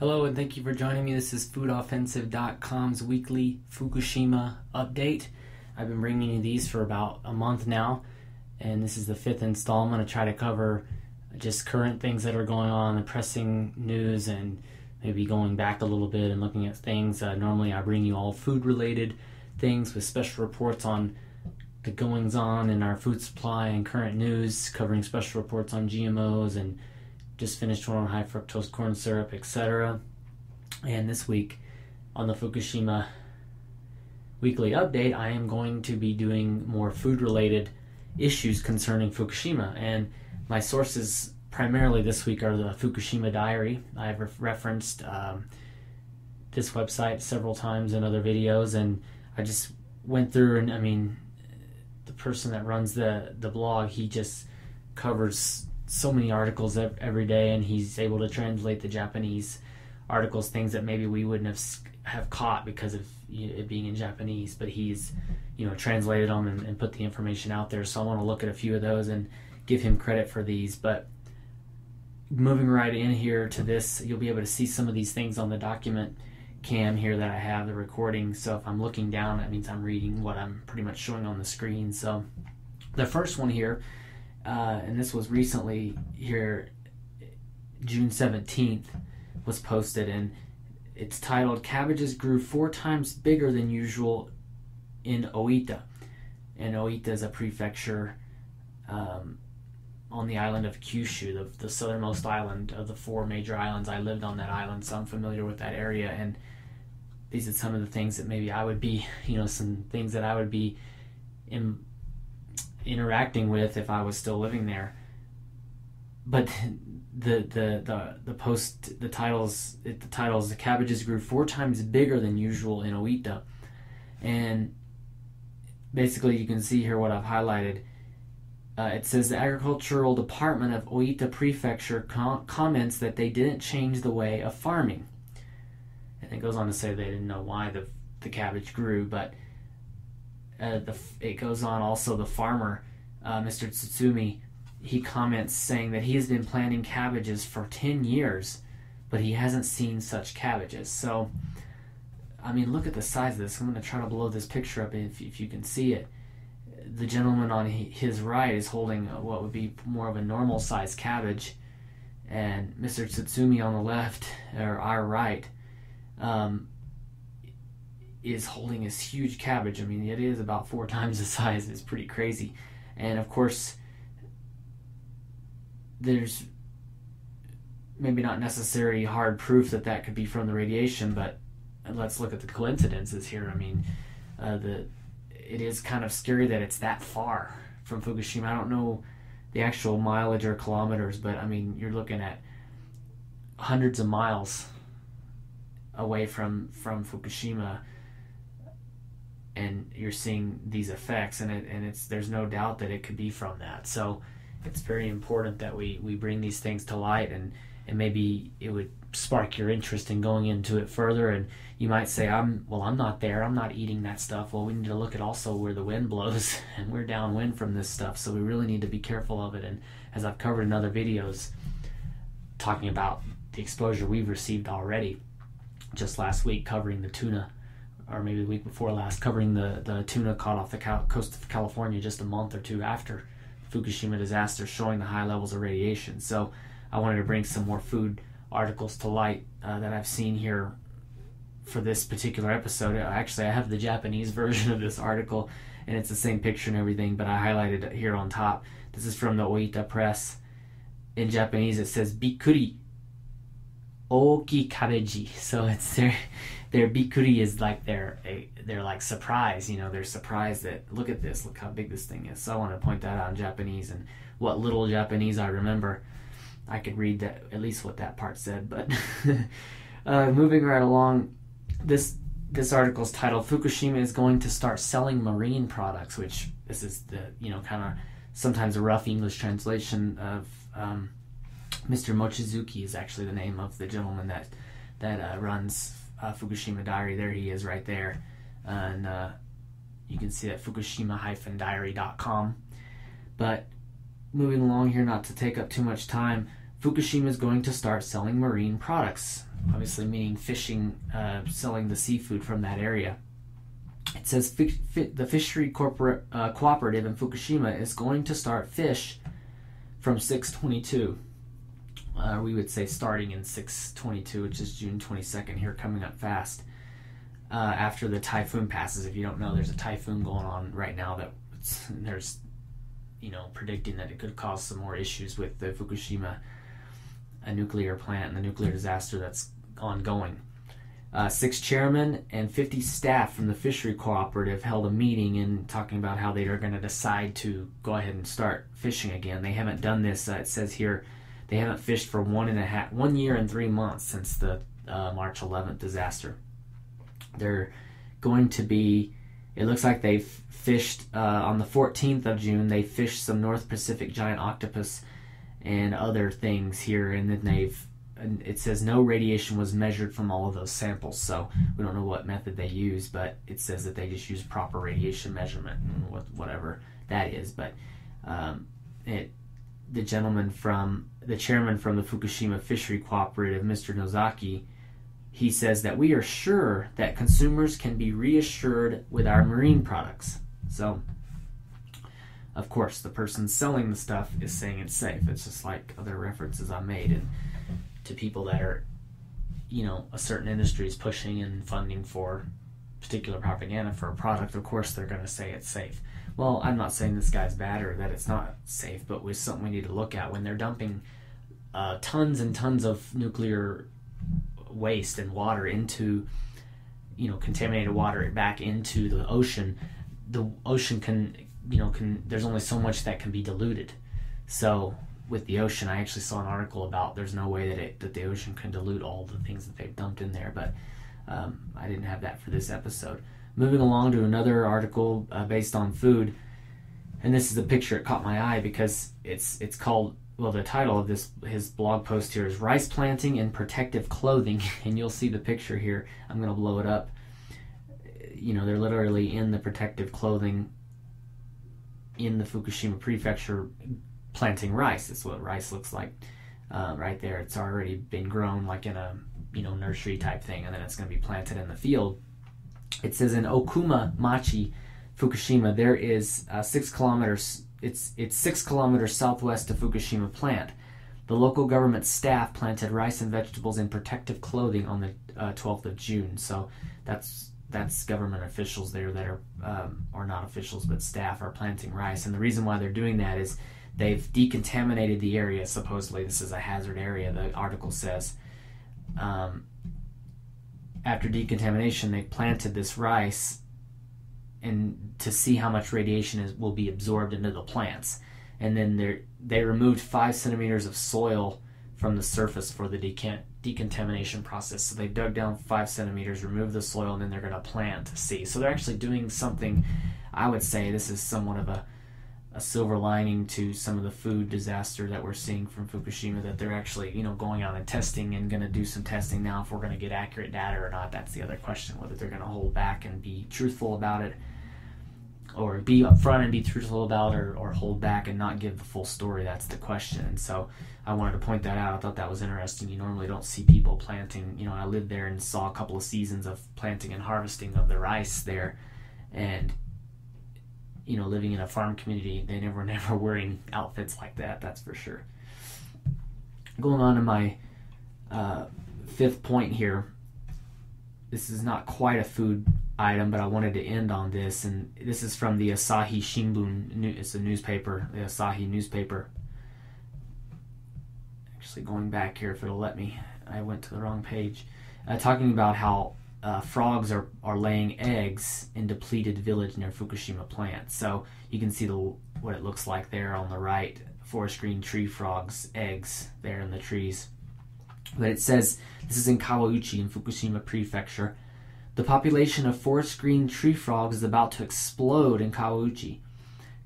Hello and thank you for joining me. This is foodoffensive.com's weekly Fukushima update. I've been bringing you these for about a month now, and this is the fifth installment to try to cover just current things that are going on, the pressing news, and maybe going back a little bit and looking at things. Normally I bring you all food-related things with special reports on the goings-on in our food supply and current news, covering special reports on GMOs and just finished one on high fructose corn syrup, etc. And this week on the Fukushima weekly update, I am going to be doing more food-related issues concerning Fukushima. And my sources primarily this week are the Fukushima Diary. I've referenced this website several times in other videos, and I just went through, and I mean, the person that runs the blog, he just covers so many articles every day, and he's able to translate the Japanese articles, things that maybe we wouldn't have caught because of it being in Japanese, but he's translated them and put the information out there. So I want to look at a few of those and give him credit for these. But moving right in here to this, you'll be able to see some of these things on the document cam here that I have the recording. So if I'm looking down, that means I'm reading what I'm pretty much showing on the screen. So the first one here, and this was recently here, June 17th, was posted, and it's titled, "Cabbages Grew 4 times Bigger Than Usual in Oita." And Oita is a prefecture on the island of Kyushu, the southernmost island of the 4 major islands. I lived on that island, so I'm familiar with that area, and these are some of the things that maybe I would be, some things that I would be interacting with if I was still living there. But the post, the titles, "The cabbages grew 4 times bigger than usual in Oita," and basically you can see here what I've highlighted. It says the agricultural department of Oita Prefecture comments that they didn't change the way of farming, and it goes on to say they didn't know why the cabbage grew, but it goes on also, the farmer, Mr. Tsutsumi, he comments saying that he has been planting cabbages for 10 years, but he hasn't seen such cabbages. So, I mean, look at the size of this. I'm going to try to blow this picture up if you can see it. The gentleman on his right is holding what would be more of a normal size cabbage, and Mr. Tsutsumi on the left, or our right, is holding this huge cabbage. I mean, it is about 4 times the size. It's pretty crazy. And of course, there's maybe not necessary hard proof that could be from the radiation, but let's look at the coincidences here. I mean, it is kind of scary that it's that far from Fukushima. I don't know the actual mileage or kilometers, but I mean, you're looking at hundreds of miles away from Fukushima, and you're seeing these effects, and there's no doubt that it could be from that. So it's very important that we bring these things to light, and maybe it would spark your interest in going into it further. And you might say, I'm not there, I'm not eating that stuff. Well, we need to look at also where the wind blows, and we're downwind from this stuff, so we really need to be careful of it. And as I've covered in other videos talking about the exposure we've received already, just last week covering the tuna, or maybe the week before last, covering the tuna caught off the coast of California just a month or two after Fukushima disaster, showing the high levels of radiation. So I wanted to bring some more food articles to light that I've seen here for this particular episode. Actually, I have the Japanese version of this article, and it's the same picture and everything, but I highlighted it here on top. This is from the Oita Press. In Japanese, it says "Bikuri Oki Kabeji." So it's their bikuri is like they're like surprised. They're surprised that, look at this, look how big this thing is. So I want to point that out in Japanese, and what little Japanese I remember, I could read that, at least what that part said. But moving right along, this article is titled, "Fukushima is going to start selling marine products," which this is the kind of sometimes a rough English translation of Mr. Mochizuki is actually the name of the gentleman that runs Fukushima Diary. There he is right there, and you can see at fukushima-diary.com. But moving along here, not to take up too much time, Fukushima is going to start selling marine products, obviously meaning fishing, selling the seafood from that area. It says the fishery cooperative in Fukushima is going to start fish from 6/22. We would say starting in 6/22, which is June 22nd here, coming up fast. After the typhoon passes. If you don't know, there's a typhoon going on right now that there's, predicting that it could cause some more issues with the Fukushima nuclear plant and the nuclear disaster that's ongoing. 6 chairmen and 50 staff from the fishery cooperative held a meeting and talking about how they are going to decide to go ahead and start fishing again. They haven't done this. It says here they haven't fished for 1 year and 3 months since the March 11th disaster. They're going to be, it looks like they've fished on the 14th of June, they fished some North Pacific giant octopus and other things here, and then it says no radiation was measured from all of those samples, so we don't know what method they use, but it says that they just use proper radiation measurement and whatever that is. But the chairman from the Fukushima Fishery Cooperative, Mr. Nozaki, he says that we are sure that consumers can be reassured with our marine products. So, of course, the person selling the stuff is saying it's safe. It's just like other references I made, and to people that are, a certain industry is pushing and funding for particular propaganda for a product, of course they're going to say it's safe. Well, I'm not saying this guy's bad or that it's not safe, but it's something we need to look at. When they're dumping tons and tons of nuclear waste and water into, contaminated water back into the ocean can, there's only so much that can be diluted. So with the ocean, I actually saw an article about there's no way that the ocean can dilute all the things that they've dumped in there, but I didn't have that for this episode. Moving along to another article based on food, and this is a picture. It caught my eye because it's called, well, the title of his blog post here is Rice Planting in Protective Clothing, and you'll see the picture here. I'm going to blow it up. They're literally in the protective clothing in the Fukushima prefecture planting rice. That's what rice looks like right there. It's already been grown like in a nursery type thing, and then it's going to be planted in the field. It says in Okuma Machi, Fukushima, there is 6 kilometers. It's 6 kilometers southwest of Fukushima plant. The local government staff planted rice and vegetables in protective clothing on the 12th of June. So that's government officials there that are, or not officials, but staff are planting rice. And the reason why they're doing that is they've decontaminated the area. Supposedly this is a hazard area, the article says. After decontamination, they planted this rice and to see how much radiation will be absorbed into the plants. And then they removed 5 centimeters of soil from the surface for the decontamination process. So they dug down 5 centimeters, removed the soil, and then they're going to plant to see. So they're actually doing something. I would say this is somewhat of a silver lining to some of the food disaster that we're seeing from Fukushima, that they're actually, going out and testing and going to do some testing now. If we're going to get accurate data or not, that's the other question, whether they're going to hold back and be truthful about it, or be upfront and be truthful about it, or hold back and not give the full story. That's the question. And so I wanted to point that out. I thought that was interesting. You normally don't see people planting. I lived there and saw a couple of seasons of planting and harvesting of the rice there, and living in a farm community, they never wearing outfits like that, that's for sure. Going on to my 5th point here. This is not quite a food item, but I wanted to end on this, and this is from the Asahi Shimbun. It's a newspaper, the Asahi newspaper. Actually, going back here, if it'll let me, I went to the wrong page. Talking about how frogs are laying eggs in depleted village near Fukushima plant. So you can see what it looks like there on the right. Forest green tree frogs, eggs there in the trees. But it says, this is in Kawauchi in Fukushima prefecture. The population of forest green tree frogs is about to explode in Kawauchi.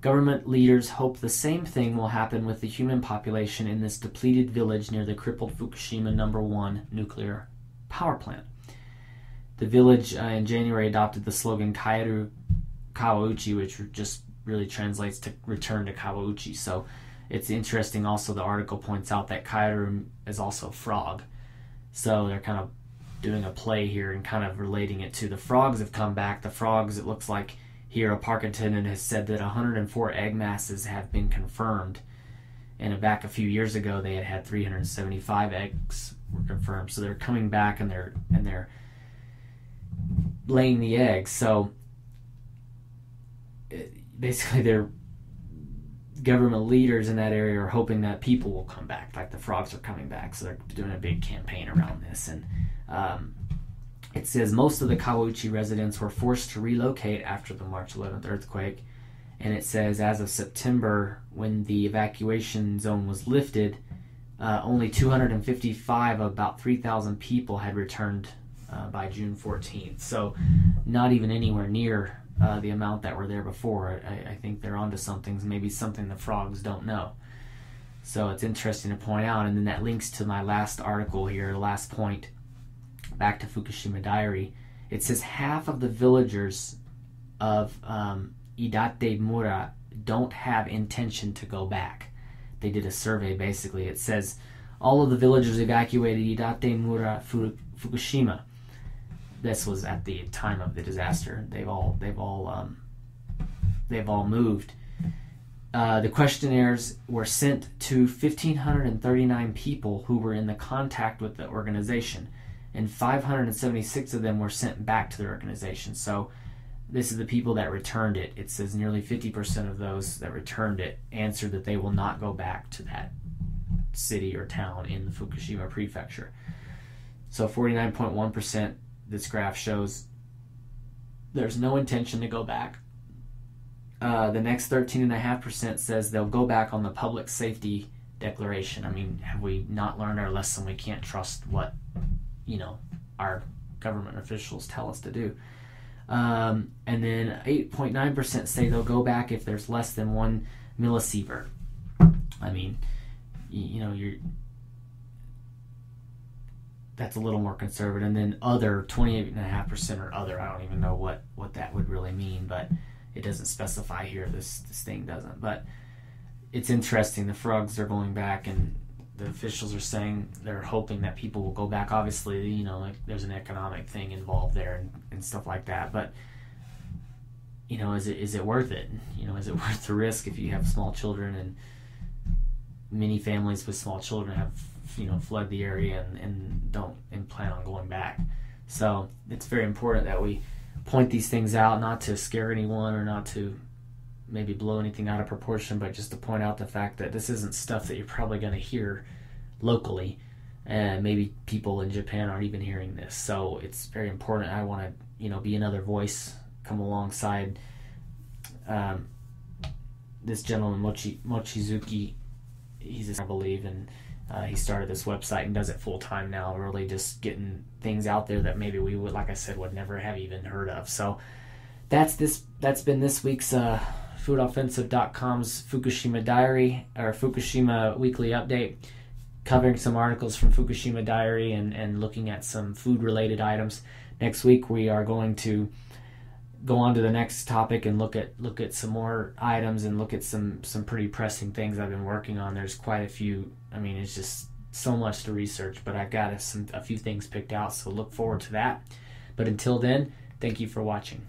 Government leaders hope the same thing will happen with the human population in this depleted village near the crippled Fukushima No. 1 nuclear power plant. The village in January adopted the slogan Kaeru Kawauchi, which just really translates to return to Kawauchi. So it's interesting also, the article points out that Kairum is also frog. So they're kind of doing a play here and kind of relating it to the frogs have come back. The frogs, it looks like here a park attendant has said that 104 egg masses have been confirmed. And back a few years ago, they had 375 eggs were confirmed. So they're coming back and they're laying the eggs. So basically, they're government leaders in that area are hoping that people will come back, like the frogs are coming back. So they're doing a big campaign around this. And it says most of the Kawauchi residents were forced to relocate after the March 11th earthquake. And it says as of September, when the evacuation zone was lifted, only 255 of about 3,000 people had returned by June 14th. So not even anywhere near the amount that were there before. I think they're onto something, maybe something the frogs don't know. So it's interesting to point out. And then that links to my last article here, the last point, back to Fukushima Diary. It says half of the villagers of Idate Mura don't have intention to go back. They did a survey, basically. It says all of the villagers evacuated Idate Mura, Fukushima. This was at the time of the disaster. They've all moved. The questionnaires were sent to 1,539 people who were in the contact with the organization, and 576 of them were sent back to the organization. So this is the people that returned it. It says nearly 50% of those that returned it answered that they will not go back to that city or town in the Fukushima prefecture. So 49.1%, this graph shows there's no intention to go back. The next 13.5% says they'll go back on the public safety declaration. I mean, have we not learned our lesson? We can't trust what, our government officials tell us to do. And then 8.9% say they'll go back if there's less than 1 millisievert. I mean, that's a little more conservative. And then other, 28.5% are other. I don't even know what that would really mean, but it doesn't specify here. This thing doesn't. But it's interesting. The frogs are going back, and the officials are saying they're hoping that people will go back. Obviously, like there's an economic thing involved there and stuff like that. But is it worth it? Is it worth the risk if you have small children? And many families with small children have flood the area and don't plan on going back. So it's very important that we point these things out, not to scare anyone or not to maybe blow anything out of proportion, but just to point out the fact that this isn't stuff that you're probably going to hear locally, and maybe people in Japan aren't even hearing this. So it's very important. I want to be another voice, come alongside this gentleman Mochizuki. I believe, and he started this website and does it full time now, really just getting things out there that maybe we would, like I said, would never have even heard of. So that's been this week's foodoffensive.com's Fukushima Diary, or Fukushima Weekly Update, covering some articles from Fukushima Diary and looking at some food related items. Next week we are going to go on to the next topic and look at some more items and look at some pretty pressing things I've been working on. There's quite a few. I mean, it's just so much to research, but I've got a few things picked out, so look forward to that. But until then, thank you for watching.